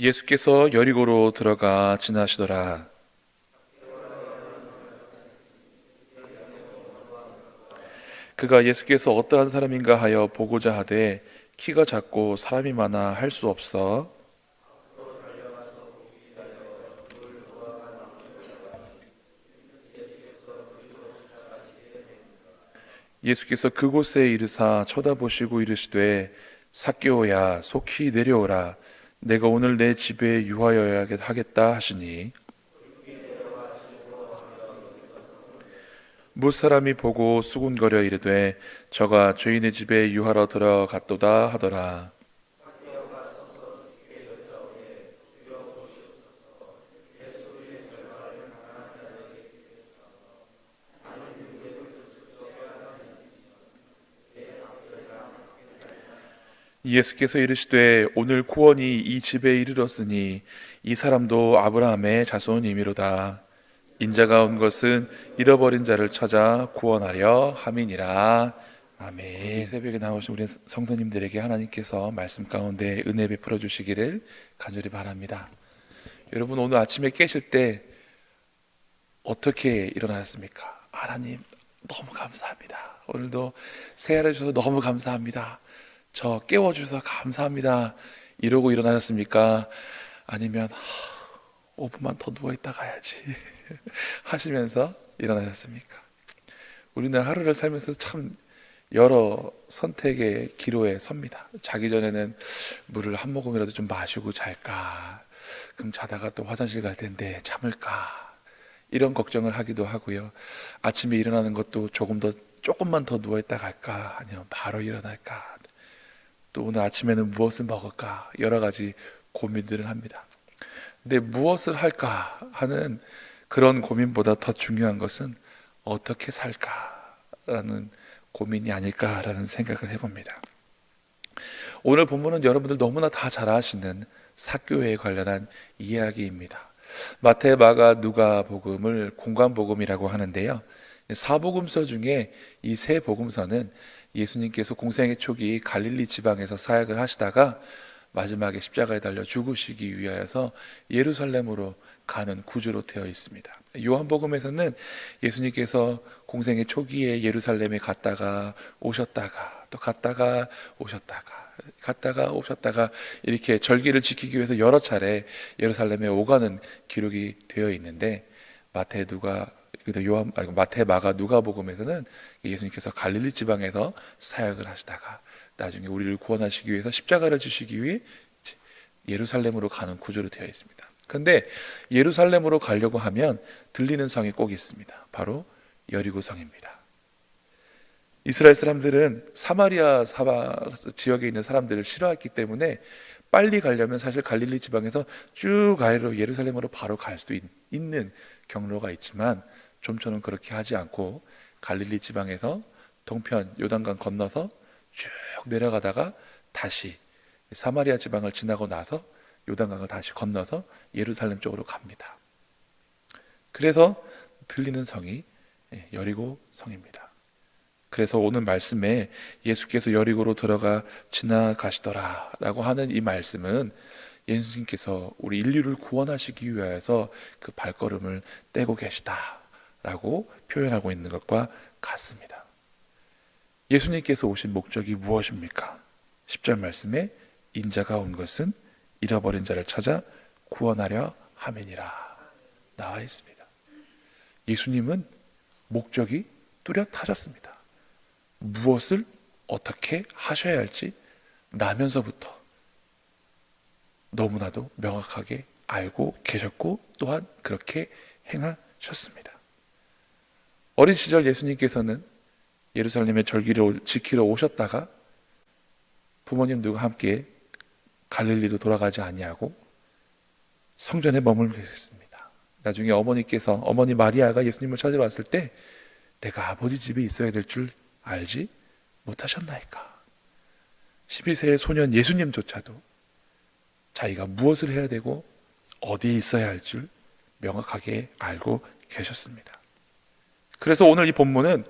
예수께서 여리고로 들어가 지나시더라. 그가 예수께서 어떠한 사람인가 하여 보고자 하되 키가 작고 사람이 많아 할 수 없어 예수께서 그곳에 이르사 쳐다보시고 이르시되 삭개오야 속히 내려오라 내가 오늘 내 집에 유하여야 하겠다 하시니 무사람이 보고 수군거려 이르되 저가 주인의 집에 유하러 들어갔도다 하더라. 예수께서 이르시되 오늘 구원이 이 집에 이르렀으니 이 사람도 아브라함의 자손이미로다. 인자가 온 것은 잃어버린 자를 찾아 구원하려 함이니라. 아멘. 새벽에 나오신 우리 성도님들에게 하나님께서 말씀 가운데 은혜 베풀어 주시기를 간절히 바랍니다. 여러분 오늘 아침에 깨실 때 어떻게 일어나셨습니까? 하나님 너무 감사합니다. 오늘도 새해를 주셔서 너무 감사합니다. 저 깨워주셔서 감사합니다. 이러고 일어나셨습니까? 아니면 5분만 더 누워있다 가야지 하시면서 일어나셨습니까? 우리는 하루를 살면서 참 여러 선택의 기로에 섭니다. 자기 전에는 물을 한 모금이라도 좀 마시고 잘까? 그럼 자다가 또 화장실 갈 텐데 참을까? 이런 걱정을 하기도 하고요. 아침에 일어나는 것도 조금만 더 누워있다 갈까? 아니면 바로 일어날까? 또 오늘 아침에는 무엇을 먹을까? 여러 가지 고민들을 합니다. 근데 무엇을 할까 하는 그런 고민보다 더 중요한 것은 어떻게 살까라는 고민이 아닐까라는 생각을 해봅니다. 오늘 본문은 여러분들 너무나 다 잘 아시는 삭교회에 관련한 이야기입니다. 마태, 마가, 누가 복음을 공관복음이라고 하는데요. 사복음서 중에 이 세 복음서는 예수님께서 공생의 초기 갈릴리 지방에서 사역을 하시다가 마지막에 십자가에 달려 죽으시기 위하여서 예루살렘으로 가는 구조로 되어 있습니다. 요한복음에서는 예수님께서 공생의 초기에 예루살렘에 갔다가 오셨다가 또 갔다가 오셨다가 이렇게 절기를 지키기 위해서 여러 차례 예루살렘에 오가는 기록이 되어 있는데 마태, 마가, 누가복음에서는 예수님께서 갈릴리 지방에서 사역을 하시다가 나중에 우리를 구원하시기 위해서 십자가를 지시기 위해 예루살렘으로 가는 구조로 되어 있습니다. 그런데 예루살렘으로 가려고 하면 들리는 성이 꼭 있습니다. 바로 여리고성입니다. 이스라엘 사람들은 사마리아 지역에 있는 사람들을 싫어했기 때문에 빨리 가려면 사실 갈릴리 지방에서 쭉 아래로 예루살렘으로 바로 갈 수도 있는 경로가 있지만 좀처럼 그렇게 하지 않고 갈릴리 지방에서 동편 요단강 건너서 쭉 내려가다가 다시 사마리아 지방을 지나고 나서 요단강을 다시 건너서 예루살렘 쪽으로 갑니다. 그래서 들리는 성이 여리고 성입니다. 그래서 오늘 말씀에 예수께서 여리고로 들어가 지나가시더라 라고 하는 이 말씀은 예수님께서 우리 인류를 구원하시기 위해서 그 발걸음을 떼고 계시다 라고 표현하고 있는 것과 같습니다. 예수님께서 오신 목적이 무엇입니까? 10절 말씀에 인자가 온 것은 잃어버린 자를 찾아 구원하려 함이니라 나와 있습니다. 예수님은 목적이 뚜렷하셨습니다. 무엇을 어떻게 하셔야 할지 나면서부터 너무나도 명확하게 알고 계셨고 또한 그렇게 행하셨습니다. 어린 시절 예수님께서는 예루살렘의 절기를 지키러 오셨다가 부모님들과 함께 갈릴리로 돌아가지 아니하고 성전에 머물고 계셨습니다. 나중에 어머니 마리아가 예수님을 찾으러 왔을 때 내가 아버지 집에 있어야 될 줄 알지 못하셨나이까. 12세의 소년 예수님조차도 자기가 무엇을 해야 되고 어디에 있어야 할 줄 명확하게 알고 계셨습니다. 그래서 오늘 이 본문은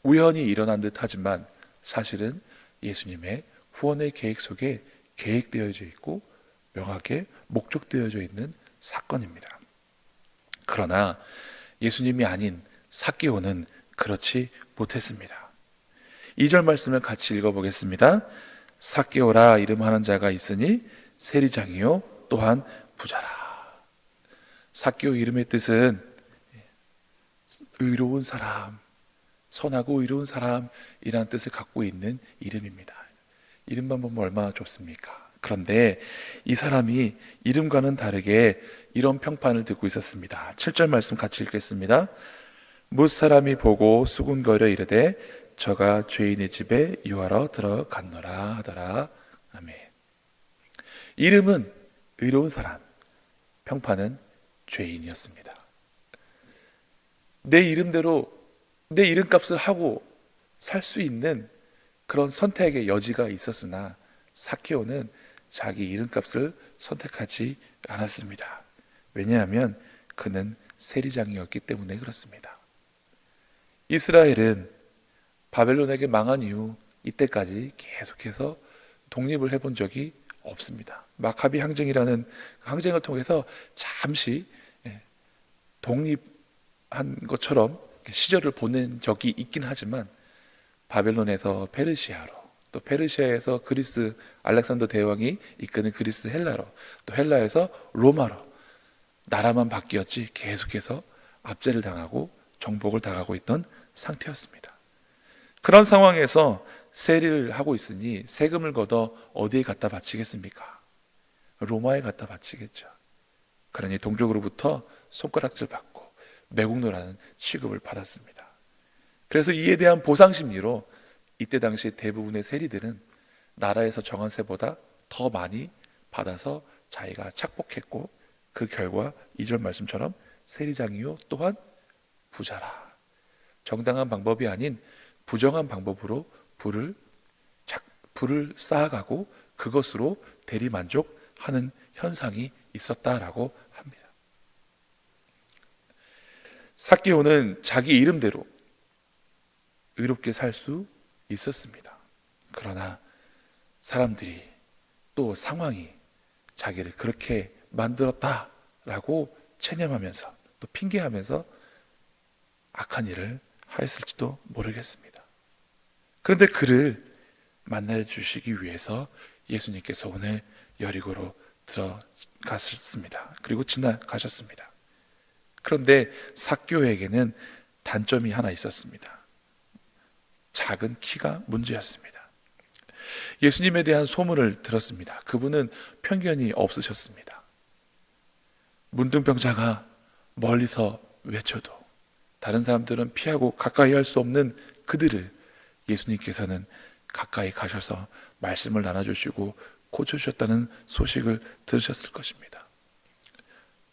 우연히 일어난 듯 하지만 사실은 예수님의 후원의 계획 속에 계획되어져 있고 명하게 목적되어져 있는 사건입니다. 그러나 예수님이 아닌 삭개오는 그렇지 못했습니다. 2절 말씀을 같이 읽어보겠습니다. 삭개오라 이름하는 자가 있으니 세리장이요 또한 부자라. 삭개오 이름의 뜻은 의로운 사람, 선하고 의로운 사람이라는 뜻을 갖고 있는 이름입니다. 이름만 보면 얼마나 좋습니까? 그런데 이 사람이 이름과는 다르게 이런 평판을 듣고 있었습니다. 7절 말씀 같이 읽겠습니다. 뭇 사람이 보고 수군거려 이르되 저가 죄인의 집에 유하러 들어갔노라 하더라. 아멘. 이름은 의로운 사람, 평판은 죄인이었습니다. 내 이름대로 내 이름값을 하고 살 수 있는 그런 선택의 여지가 있었으나 삭개오는 자기 이름값을 선택하지 않았습니다. 왜냐하면 그는 세리장이었기 때문에 그렇습니다. 이스라엘은 바벨론에게 망한 이후 이때까지 계속해서 독립을 해본 적이 없습니다. 마카비 항쟁이라는 항쟁을 통해서 잠시 독립한 것처럼 시절을 보낸 적이 있긴 하지만 바벨론에서 페르시아로, 또 페르시아에서 그리스 알렉산더 대왕이 이끄는 그리스 헬라로, 또 헬라에서 로마로 나라만 바뀌었지 계속해서 압제를 당하고 정복을 당하고 있던 상태였습니다. 그런 상황에서 세리를 하고 있으니 세금을 걷어 어디에 갖다 바치겠습니까? 로마에 갖다 바치겠죠. 그러니 동족으로부터 손가락질 받고 매국노라는 취급을 받았습니다. 그래서 이에 대한 보상 심리로 이때 당시 대부분의 세리들은 나라에서 정한 세보다 더 많이 받아서 자기가 착복했고, 그 결과 2절 말씀처럼 세리장이요 또한 부자라. 정당한 방법이 아닌 부정한 방법으로 부를 쌓아가고 그것으로 대리만족하는 현상이 있었다라고 합니다. 삭개오는 자기 이름대로 의롭게 살 수 있었습니다. 그러나 사람들이 또 상황이 자기를 그렇게 만들었다라고 체념하면서 또 핑계하면서 악한 일을 하였을지도 모르겠습니다. 그런데 그를 만나 주시기 위해서 예수님께서 오늘 여리고로 들어가셨습니다. 그리고 지나가셨습니다. 그런데 삭개오에게는 단점이 하나 있었습니다. 작은 키가 문제였습니다. 예수님에 대한 소문을 들었습니다. 그분은 편견이 없으셨습니다. 문둥병자가 멀리서 외쳐도 다른 사람들은 피하고 가까이 할 수 없는 그들을 예수님께서는 가까이 가셔서 말씀을 나눠주시고 고쳐주셨다는 소식을 들으셨을 것입니다.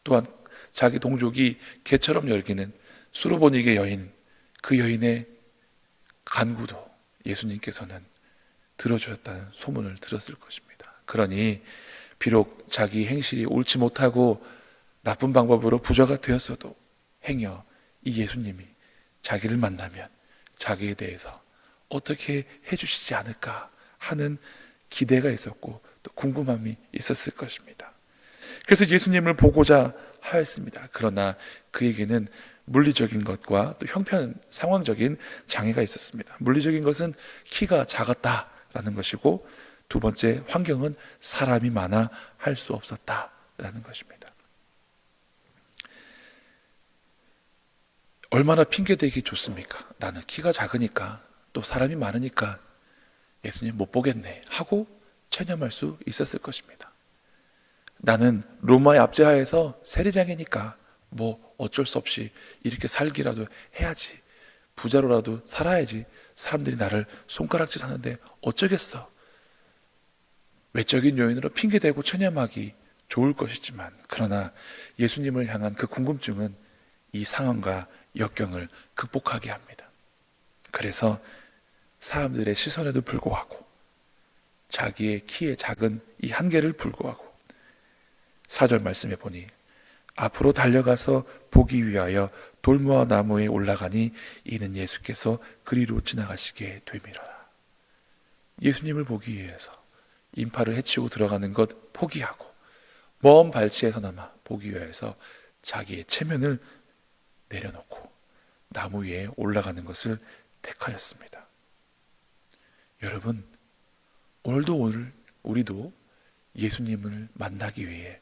또한 자기 동족이 개처럼 열기는 수르보니게 여인, 그 여인의 간구도 예수님께서는 들어주셨다는 소문을 들었을 것입니다. 그러니 비록 자기 행실이 옳지 못하고 나쁜 방법으로 부자가 되었어도 행여 이 예수님이 자기를 만나면 자기에 대해서 어떻게 해주시지 않을까 하는 기대가 있었고 또 궁금함이 있었을 것입니다. 그래서 예수님을 보고자 하였습니다. 그러나 그에게는 물리적인 것과 또 형편 상황적인 장애가 있었습니다. 물리적인 것은 키가 작았다라는 것이고, 두 번째 환경은 사람이 많아 할 수 없었다라는 것입니다. 얼마나 핑계대기 좋습니까? 나는 키가 작으니까 또 사람이 많으니까 예수님 못 보겠네 하고 체념할 수 있었을 것입니다. 나는 로마의 압제하에서 세리장이니까 뭐 어쩔 수 없이 이렇게 살기라도 해야지, 부자로라도 살아야지, 사람들이 나를 손가락질 하는데 어쩌겠어. 외적인 요인으로 핑계대고 체념하기 좋을 것이지만, 그러나 예수님을 향한 그 궁금증은 이 상황과 역경을 극복하게 합니다. 그래서 사람들의 시선에도 불구하고 자기의 키의 작은 이 한계를 불구하고 4절 말씀에 보니 앞으로 달려가서 보기 위하여 돌무화 나무에 올라가니 이는 예수께서 그리로 지나가시게 되미로라. 예수님을 보기 위해서 인파를 해치고 들어가는 것 포기하고 먼 발치에서나마 보기 위해서 자기의 체면을 내려놓고 나무 위에 올라가는 것을 택하였습니다. 여러분, 오늘 우리도 예수님을 만나기 위해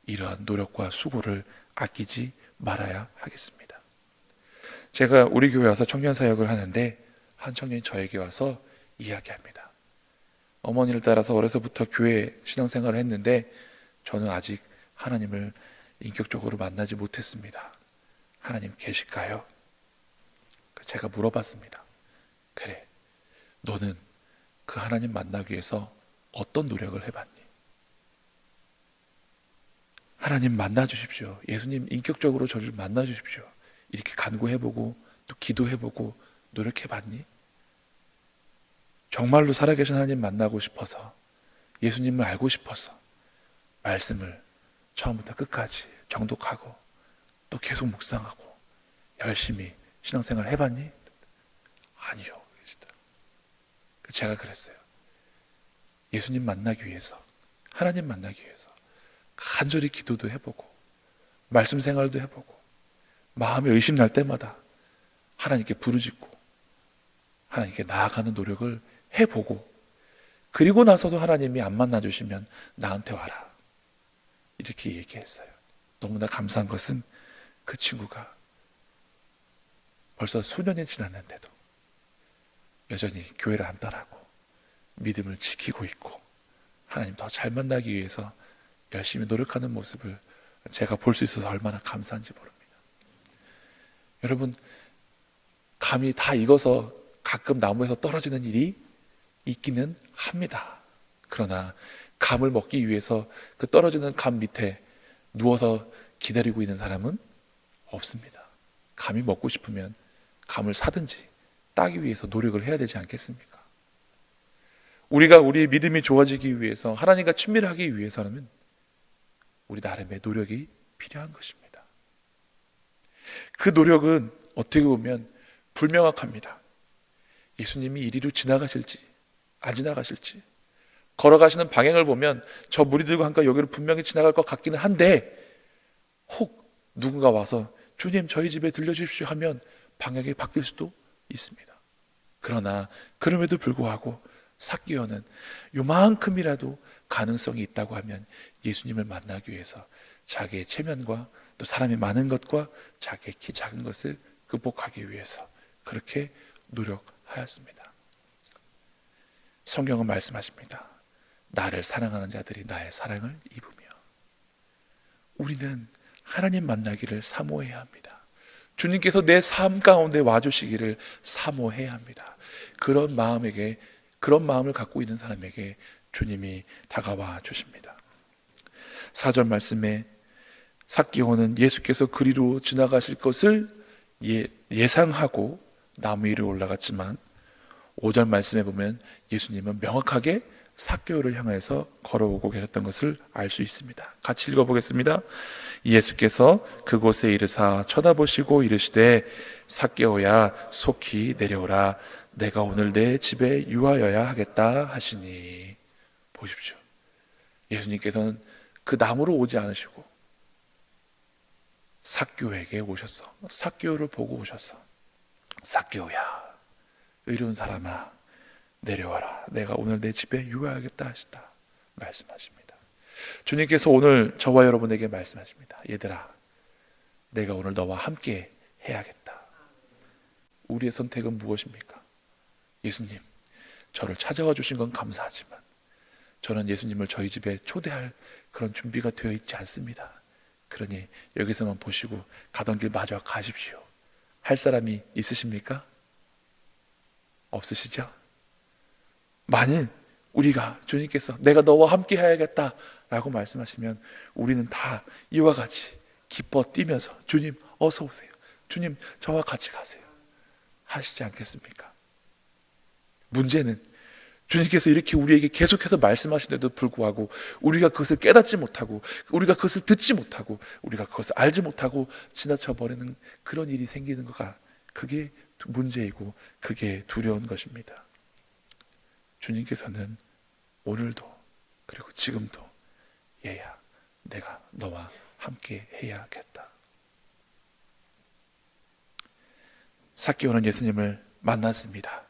이러한 노력과 수고를 아끼지 말아야 하겠습니다. 제가 우리 교회 와서 청년 사역을 하는데 한 청년이 저에게 와서 이야기합니다. 어머니를 따라서 어려서부터 교회 신앙생활을 했는데 저는 아직 하나님을 인격적으로 만나지 못했습니다. 하나님 계실까요? 제가 물어봤습니다. 그래, 너는 그 하나님 만나기 위해서 어떤 노력을 해봤니? 하나님 만나 주십시오. 예수님 인격적으로 저를 만나 주십시오. 이렇게 간구해보고 또 기도해보고 노력해봤니? 정말로 살아계신 하나님 만나고 싶어서, 예수님을 알고 싶어서 말씀을 처음부터 끝까지 정독하고 또 계속 묵상하고 열심히 신앙생활 해봤니? 아니요. 제가 그랬어요. 예수님 만나기 위해서, 하나님 만나기 위해서 간절히 기도도 해보고 말씀 생활도 해보고 마음에 의심 날 때마다 하나님께 부르짖고 하나님께 나아가는 노력을 해보고, 그리고 나서도 하나님이 안 만나주시면 나한테 와라, 이렇게 얘기했어요. 너무나 감사한 것은 그 친구가 벌써 수년이 지났는데도 여전히 교회를 안 떠나고 믿음을 지키고 있고 하나님 더 잘 만나기 위해서 열심히 노력하는 모습을 제가 볼 수 있어서 얼마나 감사한지 모릅니다. 여러분, 감이 다 익어서 가끔 나무에서 떨어지는 일이 있기는 합니다. 그러나 감을 먹기 위해서 그 떨어지는 감 밑에 누워서 기다리고 있는 사람은 없습니다. 감이 먹고 싶으면 감을 사든지 따기 위해서 노력을 해야 되지 않겠습니까? 우리가 우리의 믿음이 좋아지기 위해서, 하나님과 친밀하기 위해서는 우리 나름의 노력이 필요한 것입니다. 그 노력은 어떻게 보면 불명확합니다. 예수님이 이리로 지나가실지 안 지나가실지, 걸어가시는 방향을 보면 저 무리들과 함께 여기로 분명히 지나갈 것 같기는 한데 혹 누군가 와서 주님 저희 집에 들려주십시오 하면 방향이 바뀔 수도 있습니다. 그러나 그럼에도 불구하고 삭개오는 요만큼이라도 가능성이 있다고 하면 예수님을 만나기 위해서 자기의 체면과 또 사람이 많은 것과 자기의 키 작은 것을 극복하기 위해서 그렇게 노력하였습니다. 성경은 말씀하십니다. 나를 사랑하는 자들이 나의 사랑을 입으며. 우리는 하나님 만나기를 사모해야 합니다. 주님께서 내 삶 가운데 와주시기를 사모해야 합니다. 그런 마음을 갖고 있는 사람에게 주님이 다가와 주십니다. 4절 말씀에 삭개오는 예수께서 그리로 지나가실 것을 예상하고 나무 위로 올라갔지만 5절 말씀에 보면 예수님은 명확하게 삭개오를 향해서 걸어오고 계셨던 것을 알 수 있습니다. 같이 읽어보겠습니다. 예수께서 그곳에 이르사 쳐다보시고 이르시되 삭개오야 속히 내려오라, 내가 오늘 내 집에 유하여야 하겠다 하시니. 보십시오. 예수님께서는 그 나무로 오지 않으시고 삭개오에게 오셔서, 삭개오를 보고 오셔서 삭개오야 의로운 사람아 내려와라, 내가 오늘 내 집에 유하여야겠다 하시다 말씀하십니다. 주님께서 오늘 저와 여러분에게 말씀하십니다. 얘들아, 내가 오늘 너와 함께 해야겠다. 우리의 선택은 무엇입니까? 예수님, 저를 찾아와 주신 건 감사하지만 저는 예수님을 저희 집에 초대할 그런 준비가 되어 있지 않습니다. 그러니 여기서만 보시고 가던 길 마저 가십시오 할 사람이 있으십니까? 없으시죠? 만일 우리가 주님께서 내가 너와 함께 해야겠다 라고 말씀하시면 우리는 다 이와 같이 기뻐 뛰면서 주님 어서 오세요, 주님 저와 같이 가세요 하시지 않겠습니까? 문제는 주님께서 이렇게 우리에게 계속해서 말씀하시는데도 불구하고 우리가 그것을 깨닫지 못하고 우리가 그것을 듣지 못하고 우리가 그것을 알지 못하고 지나쳐 버리는 그런 일이 생기는 거가, 그게 문제이고 그게 두려운 것입니다. 주님께서는 오늘도 그리고 지금도 얘야 내가 너와 함께 해야겠다. 삭개오는 예수님을 만났습니다.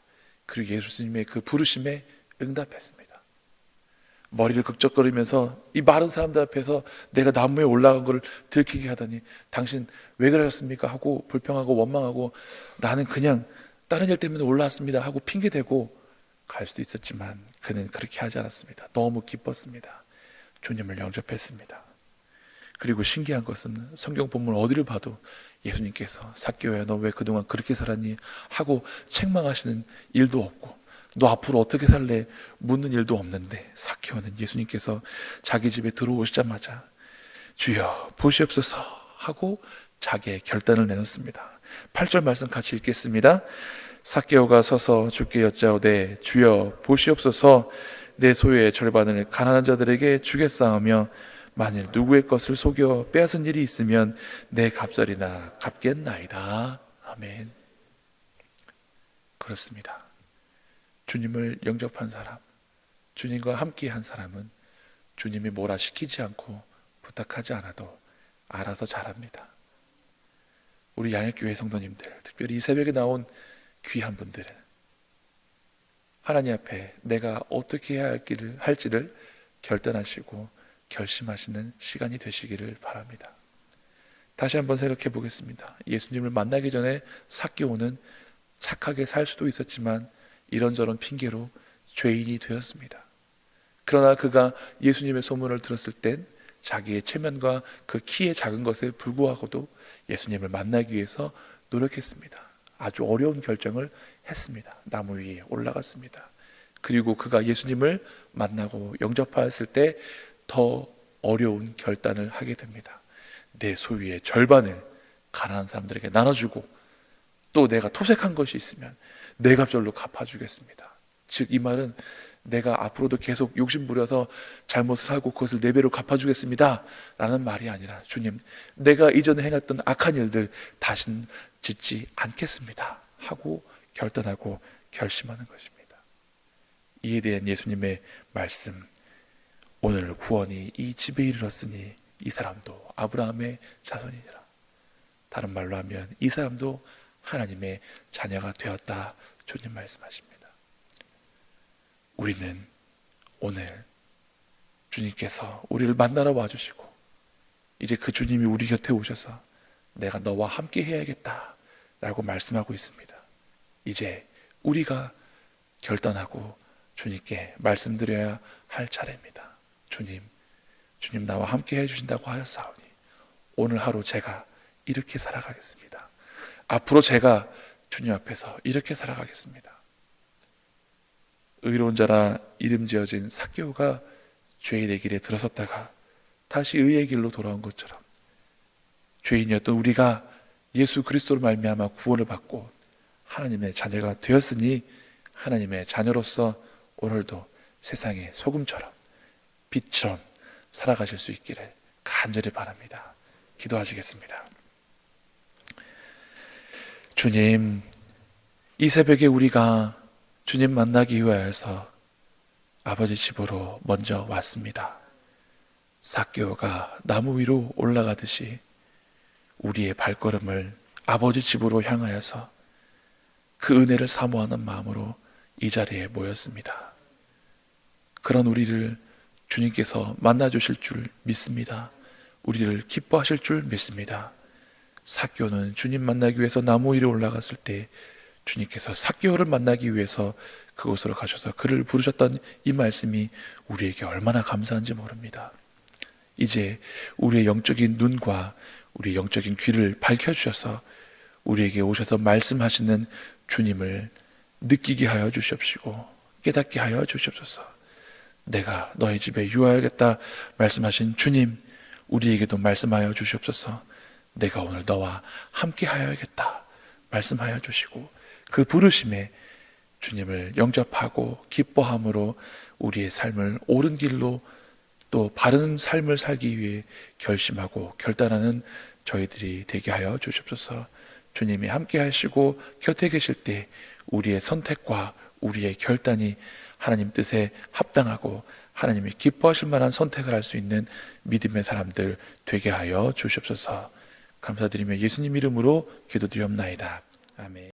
그리고 예수님의 그 부르심에 응답했습니다. 머리를 극적거리면서 이 많은 사람들 앞에서 내가 나무에 올라간 걸 들키게 하다니 당신 왜 그러셨습니까? 하고 불평하고 원망하고 나는 그냥 다른 일 때문에 올라왔습니다 하고 핑계대고 갈 수도 있었지만 그는 그렇게 하지 않았습니다. 너무 기뻤습니다. 주님을 영접했습니다. 그리고 신기한 것은 성경 본문 어디를 봐도 예수님께서 삭개오야 너 왜 그동안 그렇게 살았니? 하고 책망하시는 일도 없고 너 앞으로 어떻게 살래? 묻는 일도 없는데 삭개오는 예수님께서 자기 집에 들어오시자마자 주여 보시옵소서 하고 자기의 결단을 내놓습니다. 8절 말씀 같이 읽겠습니다. 삭개오가 서서 주께 여짜오되 주여 보시옵소서 내 소유의 절반을 가난한 자들에게 주겠사오며 만일 누구의 것을 속여 빼앗은 일이 있으면 내 갑절이나 갚겠나이다. 아멘. 그렇습니다. 주님을 영접한 사람, 주님과 함께한 사람은 주님이 뭐라 시키지 않고 부탁하지 않아도 알아서 잘합니다. 우리 양일교회 성도님들, 특별히 이 새벽에 나온 귀한 분들은 하나님 앞에 내가 어떻게 해야 할지를 결단하시고 결심하시는 시간이 되시기를 바랍니다. 다시 한번 생각해 보겠습니다. 예수님을 만나기 전에 삭개오는 착하게 살 수도 있었지만 이런저런 핑계로 죄인이 되었습니다. 그러나 그가 예수님의 소문을 들었을 땐 자기의 체면과 그 키의 작은 것에 불구하고도 예수님을 만나기 위해서 노력했습니다. 아주 어려운 결정을 했습니다. 나무 위에 올라갔습니다. 그리고 그가 예수님을 만나고 영접하였을 때 더 어려운 결단을 하게 됩니다. 내 소유의 절반을 가난한 사람들에게 나눠주고 또 내가 토색한 것이 있으면 내 값절로 갚아주겠습니다. 즉 이 말은 내가 앞으로도 계속 욕심부려서 잘못을 하고 그것을 4배로 갚아주겠습니다 라는 말이 아니라 주님 내가 이전에 행했던 악한 일들 다시는 짓지 않겠습니다 하고 결단하고 결심하는 것입니다. 이에 대한 예수님의 말씀, 오늘 구원이 이 집에 이르렀으니 이 사람도 아브라함의 자손이니라. 다른 말로 하면 이 사람도 하나님의 자녀가 되었다. 주님 말씀하십니다. 우리는 오늘 주님께서 우리를 만나러 와주시고 이제 그 주님이 우리 곁에 오셔서 내가 너와 함께 해야겠다 라고 말씀하고 있습니다. 이제 우리가 결단하고 주님께 말씀드려야 할 차례입니다. 주님 나와 함께 해주신다고 하였사오니 오늘 하루 제가 이렇게 살아가겠습니다. 앞으로 제가 주님 앞에서 이렇게 살아가겠습니다. 의로운 자라 이름 지어진 삭개오가 죄인의 길에 들어섰다가 다시 의의 길로 돌아온 것처럼 죄인이었던 우리가 예수 그리스도로 말미암아 구원을 받고 하나님의 자녀가 되었으니 하나님의 자녀로서 오늘도 세상의 소금처럼 빛처럼 살아가실 수 있기를 간절히 바랍니다. 기도하시겠습니다. 주님, 이 새벽에 우리가 주님 만나기 위하여서 아버지 집으로 먼저 왔습니다. 삭개오가 나무 위로 올라가듯이 우리의 발걸음을 아버지 집으로 향하여서 그 은혜를 사모하는 마음으로 이 자리에 모였습니다. 그런 우리를 주님께서 만나주실 줄 믿습니다. 우리를 기뻐하실 줄 믿습니다. 삭개오는 주님 만나기 위해서 나무 위로 올라갔을 때 주님께서 삭개오를 만나기 위해서 그곳으로 가셔서 그를 부르셨던 이 말씀이 우리에게 얼마나 감사한지 모릅니다. 이제 우리의 영적인 눈과 우리의 영적인 귀를 밝혀주셔서 우리에게 오셔서 말씀하시는 주님을 느끼게 하여 주시옵시고 깨닫게 하여 주시옵소서. 내가 너희 집에 유하여야겠다 말씀하신 주님, 우리에게도 말씀하여 주시옵소서. 내가 오늘 너와 함께 하여야겠다 말씀하여 주시고 그 부르심에 주님을 영접하고 기뻐함으로 우리의 삶을 옳은 길로 또 바른 삶을 살기 위해 결심하고 결단하는 저희들이 되게 하여 주시옵소서. 주님이 함께 하시고 곁에 계실 때 우리의 선택과 우리의 결단이 하나님 뜻에 합당하고 하나님이 기뻐하실 만한 선택을 할 수 있는 믿음의 사람들 되게 하여 주시옵소서. 감사드리며 예수님 이름으로 기도드리옵나이다. 아멘.